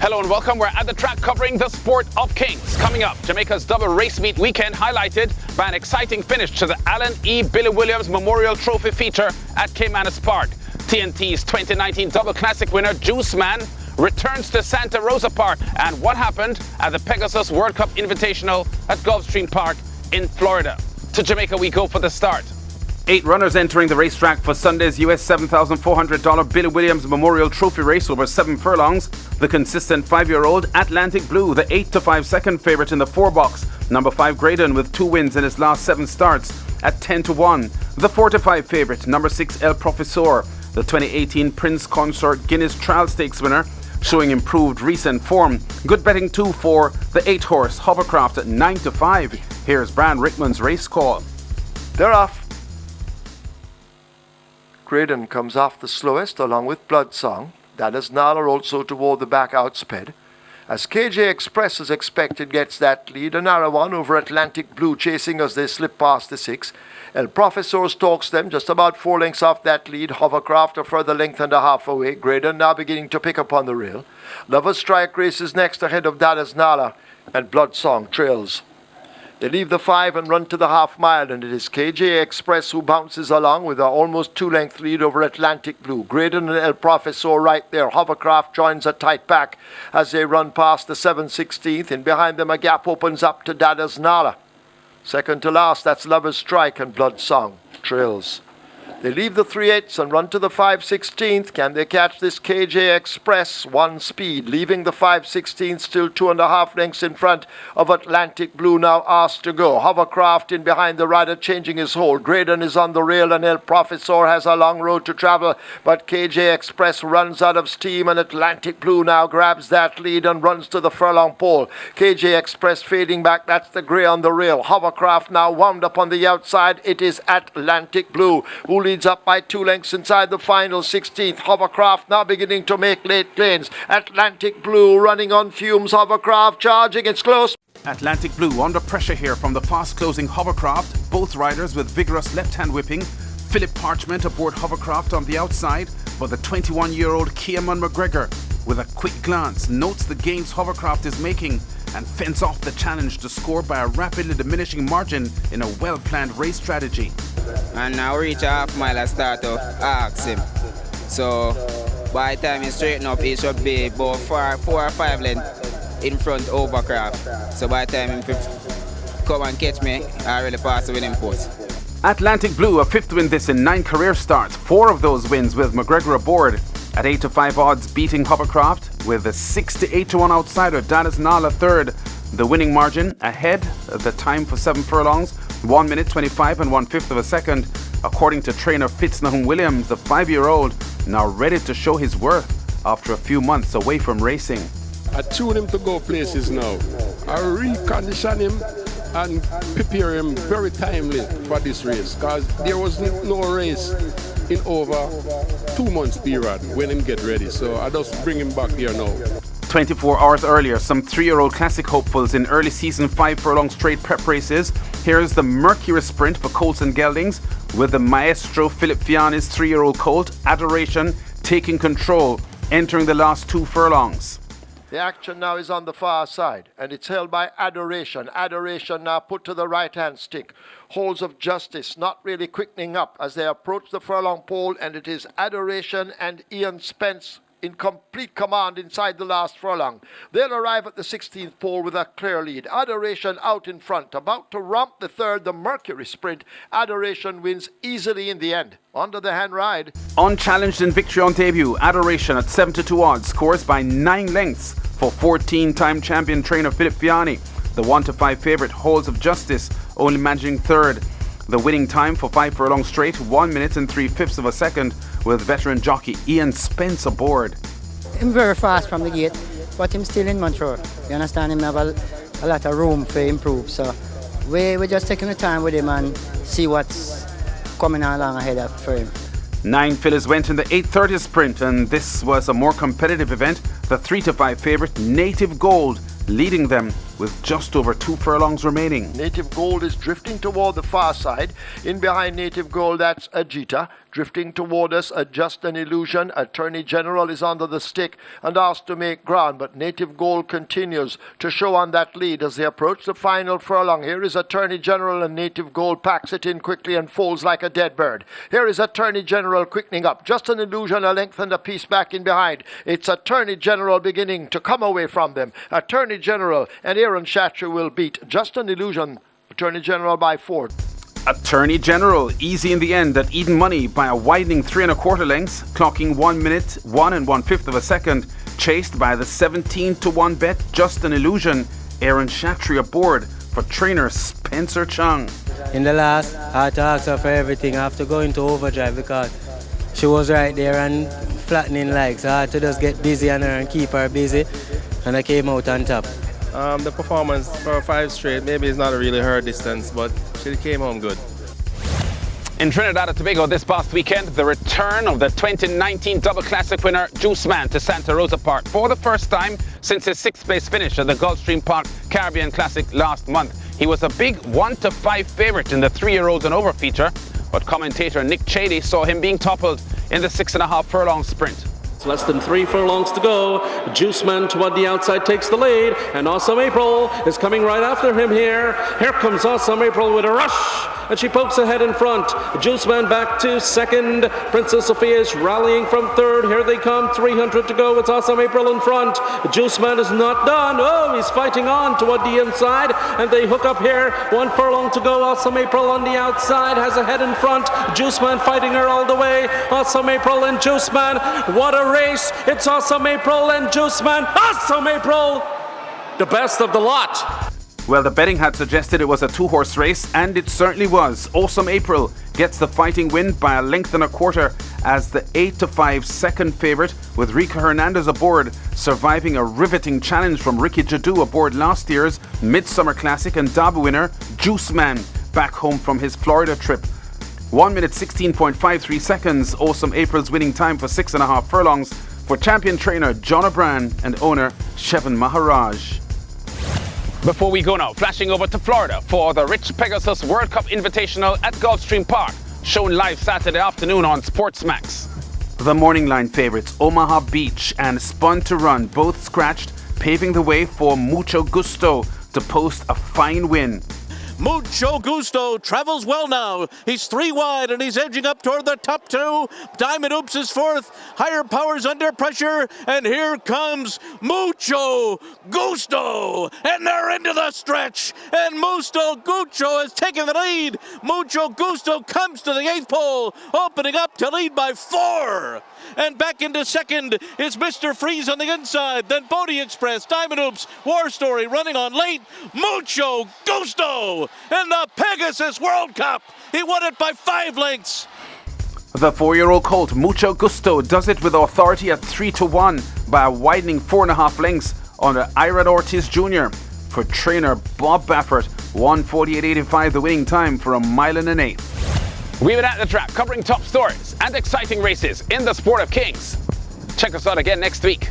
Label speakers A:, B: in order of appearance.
A: Hello and welcome. We're at the track covering the Sport of Kings. Coming up, Jamaica's double race meet weekend highlighted by an exciting finish to the Allan E. Billy Williams Memorial Trophy feature at Caymanas Park. TNT's 2019 double classic winner Juice Man returns to Santa Rosa Park. And what happened at the Pegasus World Cup Invitational at Gulfstream Park in Florida. To Jamaica we go for the start.
B: 8 runners entering the racetrack for Sunday's US $7,400 Billy Williams Memorial Trophy race over 7 furlongs. The consistent 5-year-old Atlantic Blue, the 8-5 second favourite in the 4-box. Number 5 Graydon with 2 wins in his last 7 starts at 10-1. The 4-5 favourite, number 6 El Profesor, the 2018 Prince Consort Guinness Trial Stakes winner, showing improved recent form. Good betting too for the 8-horse Hovercraft at 9-5. Here's Brian Rickman's race call.
C: They're off. Graydon comes off the slowest along with Blood Song. That is Nala also toward the back outsped. As KJ Express as expected gets that lead, a narrow one over Atlantic Blue chasing as they slip past the 6. El Profesor stalks them just about 4 lengths off that lead. Hovercraft a further length and a half away. Graydon now beginning to pick up on the rail. Lover's Strike races next ahead of Dallas Nala, and Blood Song trails. They leave the 5 and run to the half mile, and it is KJ Express who bounces along with an almost 2-length lead over Atlantic Blue. Graydon and El Profesor right there. Hovercraft joins a tight pack as they run past the 7/16th, and behind them a gap opens up to Dada's Nala. Second to last, that's Lover's Strike, and Blood Song trails. They leave the 3/8 and run to the 5/16th. Can they catch this KJ Express? 1 speed, leaving the 5/16th still 2.5 lengths in front of Atlantic Blue, now asked to go. Hovercraft in behind the rider, changing his hold. Graydon is on the rail and El Profesor has a long road to travel, but KJ Express runs out of steam, and Atlantic Blue now grabs that lead and runs to the furlong pole. KJ Express fading back, that's the grey on the rail. Hovercraft now wound up on the outside. It is Atlantic Blue who leads up by 2 lengths inside the final 16th. Hovercraft now beginning to make late gains. Atlantic Blue running on fumes. Hovercraft charging, it's close.
B: Atlantic Blue under pressure here from the fast-closing Hovercraft. Both riders with vigorous left-hand whipping. Philip Parchment aboard Hovercraft on the outside, but the 21-year-old Cayman McGregor, with a quick glance, notes the gains Hovercraft is making and fends off the challenge to score by a rapidly diminishing margin in a well-planned race strategy.
D: And now reach a half mile, I start to ask him. So by the time he straighten up, he should be about 4 or 5 lengths in front of Hovercraft. So by the time he come and catch me, I really pass the winning post.
B: Atlantic Blue, a 5th win this in 9 career starts. 4 of those wins with McGregor aboard. At 8-5 odds, beating Hovercraft with a 6-8-1 outsider. Dallas Nala third. The winning margin ahead of the time for 7 furlongs, 1 minute 25 and 1/5 of a second. According to trainer Fitznahum Williams, the 5-year-old now ready to show his worth after a few months away from racing.
E: I tune him to go places now. I recondition him and prepare him very timely for this race, because there was no race in over 2 months period when him get ready. So I just bring him back here now.
B: 24 hours earlier, some 3-year-old classic hopefuls in early season 5 furlong straight prep races. Here's the Mercury Sprint for Colts and Geldings, with the maestro Philip Fiani's 3-year-old colt, Adoration, taking control, entering the last 2 furlongs.
C: The action now is on the far side, and it's held by Adoration. Adoration now put to the right-hand stick. Holds of Justice not really quickening up as they approach the furlong pole, and it is Adoration and Ian Spence in complete command inside the last furlong. They'll arrive at the 16th pole with a clear lead. Adoration out in front, about to romp the 3rd, the Mercury Sprint. Adoration wins easily in the end. Under the hand ride.
B: Unchallenged in victory on debut, Adoration at 7-2 odds scores by 9 lengths for 14-time champion trainer Philip Fiani. The 1-5 favourite Holds of Justice only managing 3rd. The winning time for 5 furlong straight, 1 minute and 3/5 of a second, with veteran jockey Ian Spence aboard.
F: I'm very fast from the gate, but I'm still in Montreal. You understand, him have a lot of room for improve. So we're just taking the time with him and see what's coming along ahead for him.
B: 9 fillies went in the 8:30 sprint, and this was a more competitive event. The 3-5 favourite Native Gold leading them with just over 2 furlongs remaining.
C: Native Gold is drifting toward the far side. In behind Native Gold, that's Ajita. Drifting toward us, Just an Illusion. Attorney General is under the stick and asked to make ground, but Native Gold continues to show on that lead as they approach the final furlong. Here is Attorney General, and Native Gold packs it in quickly and folds like a dead bird. Here is Attorney General quickening up. Just an Illusion, a length and a piece back in behind. It's Attorney General beginning to come away from them. Attorney General and Aaron Shatcher will beat Just an Illusion. Attorney General by 4.
B: Attorney General easy in the end at Eden Money by a widening 3 1/4 lengths, clocking 1 minute 1 1/5 of a second, chased by the 17-1 bet Just an Illusion. Aaron Shatry aboard for trainer Spencer Chung.
G: In the last, I had to ask her for everything. I have to go into overdrive because she was right there and flattening legs. So I had to just get busy on her and keep her busy, and I came out on top.
H: The performance for 5 straight, maybe it's not really her distance, but she came home good.
A: In Trinidad and Tobago this past weekend, the return of the 2019 Double Classic winner Juice Man to Santa Rosa Park for the first time since his 6th place finish at the Gulfstream Park Caribbean Classic last month. He was a big 1-5 favourite in the 3-year-olds and over feature, but commentator Nick Chady saw him being toppled in the 6.5 furlong sprint.
I: It's less than 3 furlongs to go. Juice Man toward the outside takes the lead, and Awesome April is coming right after him here. Here comes Awesome April with a rush, and she pokes ahead in front. Juice Man back to second. Princess Sophia is rallying from third. Here they come, 300 to go. It's Awesome April in front. Juice Man is not done. Oh, he's fighting on toward the inside, and they hook up here. 1 furlong to go. Awesome April on the outside has a head in front. Juice Man fighting her all the way. Awesome April and Juice Man. What a race. It's Awesome April and Juice Man. Awesome April, the best of the lot.
B: Well, the betting had suggested it was a 2-horse race, and it certainly was. Awesome April gets the fighting win by a length and a quarter as the 8-5 second favourite, with Rika Hernandez aboard, surviving a riveting challenge from Ricky Jadu aboard last year's Midsummer Classic and Derby winner Juice Man back home from his Florida trip. 1 minute 16.53 seconds, Awesome April's winning time for 6.5 furlongs for champion trainer John O'Brien and owner Shevan Maharaj.
A: Before we go now, flashing over to Florida for the Rich Pegasus World Cup Invitational at Gulfstream Park, shown live Saturday afternoon on SportsMax.
B: The morning line favourites Omaha Beach and Spun to Run both scratched, paving the way for Mucho Gusto to post a fine win.
J: Mucho Gusto travels well now. He's 3 wide and he's edging up toward the top 2. Diamond Oops is 4th. Higher Powers under pressure. And here comes Mucho Gusto. And they're into the stretch. And Mucho Gusto has taken the lead. Mucho Gusto comes to the 8th pole, opening up to lead by 4. And back into second is Mr. Freeze on the inside. Then Bodie Express, Diamond Oops, War Story running on late. Mucho Gusto in the Pegasus World Cup. He won it by 5 lengths.
B: The 4-year-old colt Mucho Gusto does it with authority at 3-1 by a widening 4.5 lengths under Irad Ortiz Jr. For trainer Bob Baffert, 1:48.85 the winning time for 1 1/8 miles.
A: We've been at the track covering top stories and exciting races in the sport of kings. Check us out again next week.